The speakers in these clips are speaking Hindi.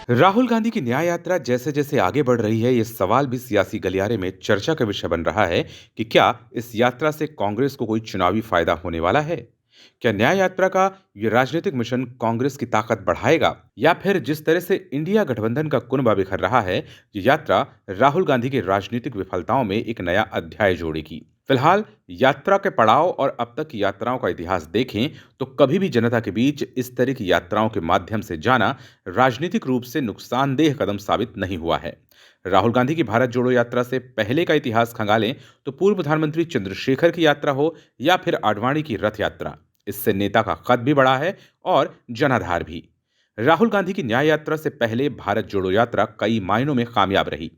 राहुल गांधी की न्याय यात्रा जैसे जैसे आगे बढ़ रही है, ये सवाल भी सियासी गलियारे में चर्चा का विषय बन रहा है कि क्या इस यात्रा से कांग्रेस को कोई चुनावी फायदा होने वाला है। क्या न्याय यात्रा का ये राजनीतिक मिशन कांग्रेस की ताकत बढ़ाएगा, या फिर जिस तरह से इंडिया गठबंधन का कुनबा बिखर रहा है, ये यात्रा राहुल गांधी की राजनीतिक विफलताओं में एक नया अध्याय जोड़ेगी। फिलहाल यात्रा के पड़ाव और अब तक की यात्राओं का इतिहास देखें तो कभी भी जनता के बीच इस तरह की यात्राओं के माध्यम से जाना राजनीतिक रूप से नुकसानदेह कदम साबित नहीं हुआ है। राहुल गांधी की भारत जोड़ो यात्रा से पहले का इतिहास खंगालें तो पूर्व प्रधानमंत्री चंद्रशेखर की यात्रा हो या फिर आडवाणी की रथ यात्रा, इससे नेता का कद भी बढ़ा है और जनाधार भी। राहुल गांधी की न्याय यात्रा से पहले भारत जोड़ो यात्रा कई मायनों में कामयाब रही।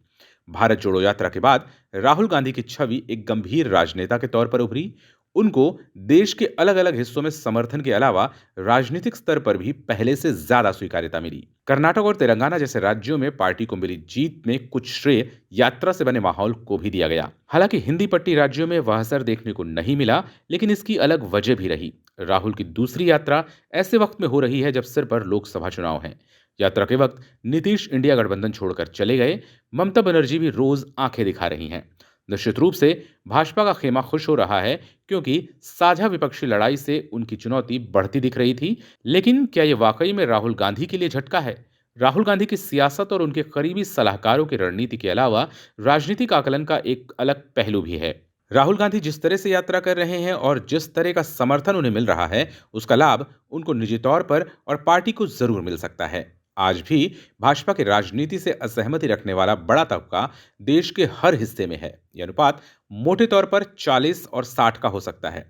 भारत जोड़ो यात्रा के बाद राहुल गांधी की छवि एक गंभीर राजनेता के तौर पर उभरी। उनको देश के अलग अलग हिस्सों में समर्थन के अलावा राजनीतिक स्तर पर भी पहले से ज्यादा स्वीकार्यता मिली। कर्नाटक और तेलंगाना जैसे राज्यों में पार्टी को मिली जीत में कुछ श्रेय यात्रा से बने माहौल को भी दिया गया। हालांकि हिंदी पट्टी राज्यों में वह असर देखने को नहीं मिला, लेकिन इसकी अलग वजह भी रही। राहुल की दूसरी यात्रा ऐसे वक्त में हो रही है जब सिर पर लोकसभा चुनाव है। यात्रा के वक्त नीतीश इंडिया गठबंधन छोड़कर चले गए। ममता बनर्जी भी रोज आंखें दिखा रही हैं। निश्चित रूप से भाजपा का खेमा खुश हो रहा है, क्योंकि साझा विपक्षी लड़ाई से उनकी चुनौती बढ़ती दिख रही थी। लेकिन क्या यह वाकई में राहुल गांधी के लिए झटका है? राहुल गांधी की सियासत और उनके करीबी सलाहकारों की रणनीति के अलावा राजनीतिक आकलन का एक अलग पहलू भी है। राहुल गांधी जिस तरह से यात्रा कर रहे हैं और जिस तरह का समर्थन उन्हें मिल रहा है, उसका लाभ उनको निजी तौर पर और पार्टी को जरूर मिल सकता है। आज भी भाजपा की राजनीति से असहमति रखने वाला बड़ा तबका देश के हर हिस्से में है। यह अनुपात मोटे तौर पर 40 और 60 का हो सकता है।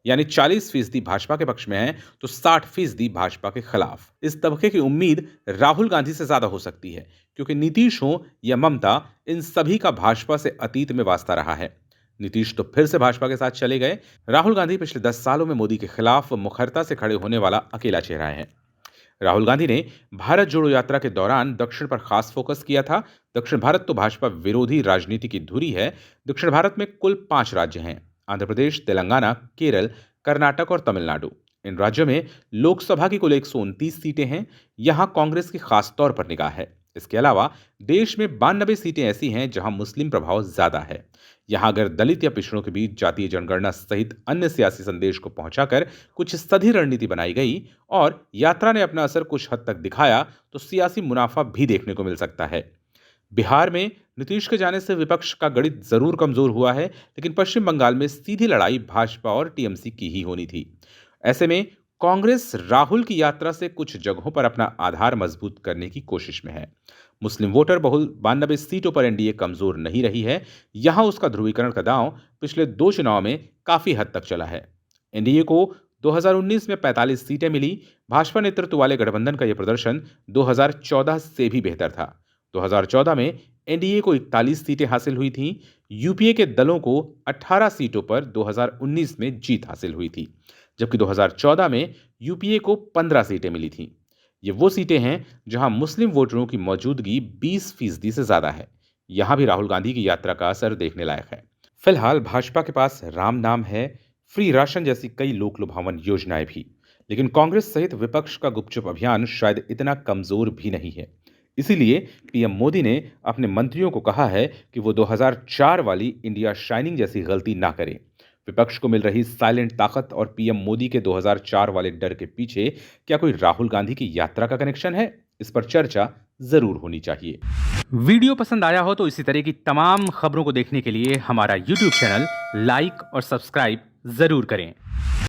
यानी 40% भाजपा के पक्ष में है तो 60% भाजपा के खिलाफ। इस तबके की उम्मीद राहुल गांधी से ज्यादा हो सकती है, क्योंकि नीतीश हो या ममता, इन सभी का भाजपा से अतीत में वास्ता रहा है। नीतीश तो फिर से भाजपा के साथ चले गए। राहुल गांधी पिछले 10 सालों में मोदी के खिलाफ मुखरता से खड़े होने वाला अकेला चेहरा है। राहुल गांधी ने भारत जोड़ो यात्रा के दौरान दक्षिण पर खास फोकस किया था। दक्षिण भारत तो भाजपा विरोधी राजनीति की धुरी है। दक्षिण भारत में कुल 5 राज्य हैं: आंध्र प्रदेश, तेलंगाना, केरल, कर्नाटक और तमिलनाडु। इन राज्यों में लोकसभा की कुल 129 सीटें हैं। यहां कांग्रेस की खास तौर पर निगाह है। इसके अलावा देश में 92 सीटें ऐसी हैं जहां मुस्लिम प्रभाव ज्यादा है। यहां अगर दलित या पिछड़ों के बीच जातीय जनगणना सहित अन्य सियासी संदेश को पहुंचाकर कुछ सधी रणनीति बनाई गई और यात्रा ने अपना असर कुछ हद तक दिखाया, तो सियासी मुनाफा भी देखने को मिल सकता है। बिहार में नीतीश के जाने से विपक्ष का गणित जरूर कमजोर हुआ है, लेकिन पश्चिम बंगाल में सीधी लड़ाई भाजपा और टीएमसी की ही होनी थी। ऐसे में कांग्रेस राहुल की यात्रा से कुछ जगहों पर अपना आधार मजबूत करने की कोशिश में है। मुस्लिम वोटर बहुल 92 सीटों पर एनडीए कमजोर नहीं रही है। यहां उसका ध्रुवीकरण का दांव पिछले 2 चुनाव में काफी हद तक चला है। एनडीए को 2019 में 45 सीटें मिली। भाजपा नेतृत्व वाले गठबंधन का यह प्रदर्शन 2014 से भी बेहतर था। 2014 में एनडीए को 41 सीटें हासिल हुई थीं। यूपीए के दलों को 18 सीटों पर 2019 में जीत हासिल हुई थी, जबकि 2014 में यूपीए को 15 सीटें मिली थीं। ये वो सीटें हैं जहां मुस्लिम वोटरों की मौजूदगी 20% से ज्यादा है। यहां भी राहुल गांधी की यात्रा का असर देखने लायक है। फिलहाल भाजपा के पास राम नाम है, फ्री राशन जैसी कई लोक लुभावन योजनाएं भी। लेकिन कांग्रेस सहित विपक्ष का गुपचुप अभियान शायद इतना कमजोर भी नहीं है। इसीलिए पीएम मोदी ने अपने मंत्रियों को कहा है कि वो 2004 वाली इंडिया शाइनिंग जैसी गलती ना करें। विपक्ष को मिल रही साइलेंट ताकत और पीएम मोदी के 2004 वाले डर के पीछे क्या कोई राहुल गांधी की यात्रा का कनेक्शन है? इस पर चर्चा जरूर होनी चाहिए। वीडियो पसंद आया हो तो इसी तरह की तमाम खबरों को देखने के लिए हमारा YouTube चैनल लाइक और सब्सक्राइब जरूर करें।